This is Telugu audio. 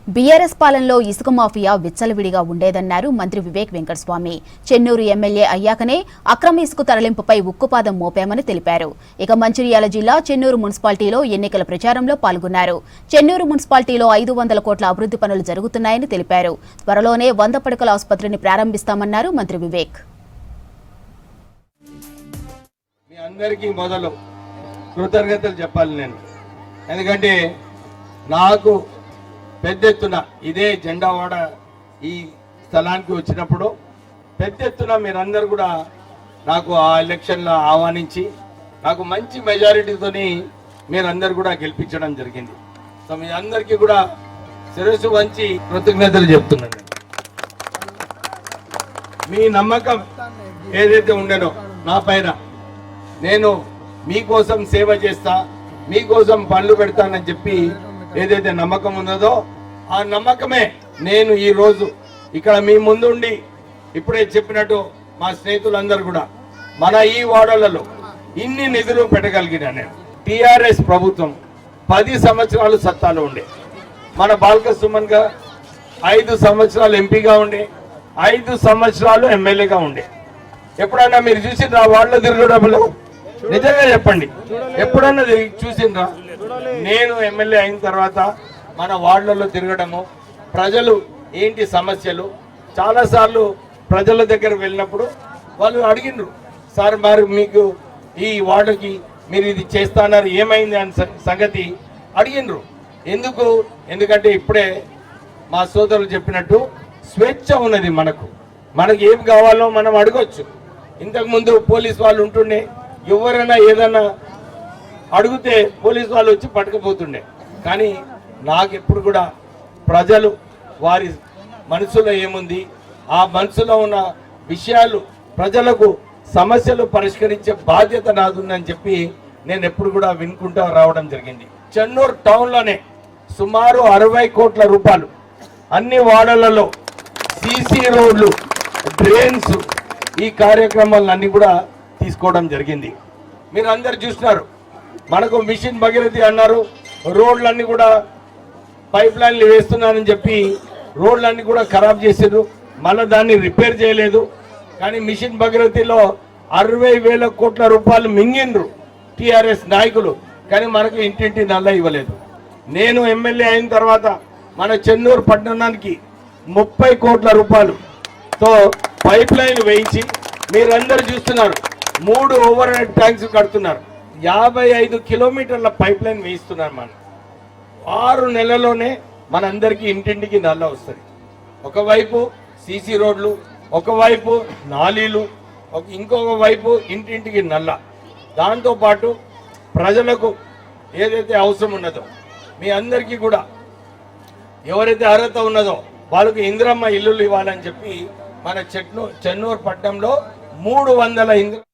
బీఆర్ఎస్ పాలనలో ఇసుక మాఫియా విచ్చలవిడిగా ఉండేదన్నారు మంత్రి వివేక్ వెంకటస్వామి. చెన్నూరు ఎమ్మెల్యే అయ్యాకనే అక్రమ ఇసుక తరలింపుపై ఉక్కుపాదం మోపామని తెలిపారు. ఇక మంచిర్యాల జిల్లా చెన్నూరు మున్సిపాలిటీలో ఎన్నికల ప్రచారంలో పాల్గొన్నారు. చెన్నూరు మున్సిపాలిటీలో 500 కోట్ల అభివృద్ధి పనులు జరుగుతున్నాయని తెలిపారు. త్వరలోనే 100 పడకల ఆసుపత్రిని ప్రారంభిస్తామన్నారు మంత్రి వివేక్. మీ అందరికీ మొదలు కృతజ్ఞతలు చెప్పాలి నేను, ఎందుకంటే నాకు పెద్ద ఎత్తున ఇదే జెండావాడ ఈ స్థలానికి వచ్చినప్పుడు పెద్ద ఎత్తున మీరందరూ కూడా నాకు ఆ ఎలక్షన్లో ఆహ్వానించి నాకు మంచి మెజారిటీతోని మీరందరూ కూడా గెలిపించడం జరిగింది. సో మీ అందరికీ కూడా శిరస్సు వంచి కృతజ్ఞతలు చెప్తున్నాను. మీ నమ్మకం ఏదైతే ఉండేనో నా పైన, నేను మీకోసం సేవ చేస్తా, మీకోసం పనులు పెడతానని చెప్పి ఏదైతే నమ్మకం ఉన్నదో ఆ నమ్మకమే నేను ఈ రోజు ఇక్కడ మీ ముందుండి ఇప్పుడే చెప్పినట్టు మా స్నేహితులందరూ కూడా మన ఈ వార్డులలో ఇన్ని నిధులు పెట్టగలిగినా నేను. టిఆర్ఎస్ ప్రభుత్వం 10 సంవత్సరాలు సత్తాలో ఉండే, మన బాల్క సుమన్ గా 5 సంవత్సరాలు ఎంపీగా ఉండే, 5 సంవత్సరాలు ఎమ్మెల్యేగా ఉండే. ఎప్పుడన్నా మీరు చూసిండ్రా వార్డులో తిరగడంలో? నిజంగా చెప్పండి, ఎప్పుడన్నా చూసిండ్రా? నేను ఎమ్మెల్యే అయిన తర్వాత మన వార్డులలో తిరగడము, ప్రజలు ఏంటి సమస్యలు, చాలాసార్లు ప్రజల దగ్గర వెళ్ళినప్పుడు వాళ్ళు అడిగినారు, సార్ మరి మీకు ఈ వార్డుకి మీరు ఇది చేస్తాన్నారు ఏమైంది అని సంగతి అడిగినారు. ఎందుకంటే ఇప్పుడే మా సోదరులు చెప్పినట్టు స్వేచ్ఛ ఉన్నది, మనకు ఏం కావాలో మనం అడగొచ్చు. ఇంతకుముందు పోలీస్ వాళ్ళు ఉంటుండే, ఎవరైనా ఏదన్నా అడిగితే పోలీసు వాళ్ళు వచ్చి పట్టుకుపోతుండే. కానీ నాకు ఎప్పుడు కూడా ప్రజలు వారి మనసులో ఏముంది, ఆ మనసులో ఉన్న విషయాలు, ప్రజలకు సమస్యలు పరిష్కరించే బాధ్యత నాదుందని చెప్పి నేను ఎప్పుడు కూడా వినుకుంటూ రావడం జరిగింది. చెన్నూరు టౌన్లోనే సుమారు 60 కోట్ల రూపాయలు అన్ని వార్డులలో సీసీ రోడ్లు, డ్రైన్స్, ఈ కార్యక్రమాలన్నీ కూడా తీసుకోవడం జరిగింది. మీరు అందరు చూస్తున్నారు, మనకు మిషన్ భగీరథి అన్నారు, రోడ్లన్నీ కూడా పైప్ లైన్లు వేస్తున్నారని చెప్పి రోడ్లన్నీ కూడా ఖరాబ్ చేసారు, మళ్ళీ దాన్ని రిపేర్ చేయలేదు. కానీ మిషన్ భగీరథిలో 60,000 కోట్ల రూపాయలు మింగిండ్రు టిఆర్ఎస్ నాయకులు, కానీ మనకు ఇంటింటి నల్ల ఇవ్వలేదు. నేను ఎమ్మెల్యే అయిన తర్వాత మన చెన్నూరు పట్టణానికి 30 కోట్ల రూపాయలతో పైప్ లైన్ వేయించి మీరందరూ చూస్తున్నారు, 3 ఓవర్ హెడ్ ట్యాంక్స్ కడుతున్నారు, 55 కిలోమీటర్ల పైప్ లైన్ వేయిస్తున్నారు. మనం 6 నెలల్లోనే మనందరికీ ఇంటింటికి నల్ల వస్తుంది. ఒకవైపు సీసీ రోడ్లు, ఒకవైపు నాలీలు, ఇంకొక వైపు ఇంటింటికి నల్ల. దాంతోపాటు ప్రజలకు ఏదైతే అవసరం ఉన్నదో మీ అందరికీ కూడా ఎవరైతే అర్హత ఉన్నదో వాళ్ళకు ఇందిరమ్మ ఇల్లులు ఇవ్వాలని చెప్పి మన చెన్నూరు పట్టణంలో 300 ఇందిరమ్మ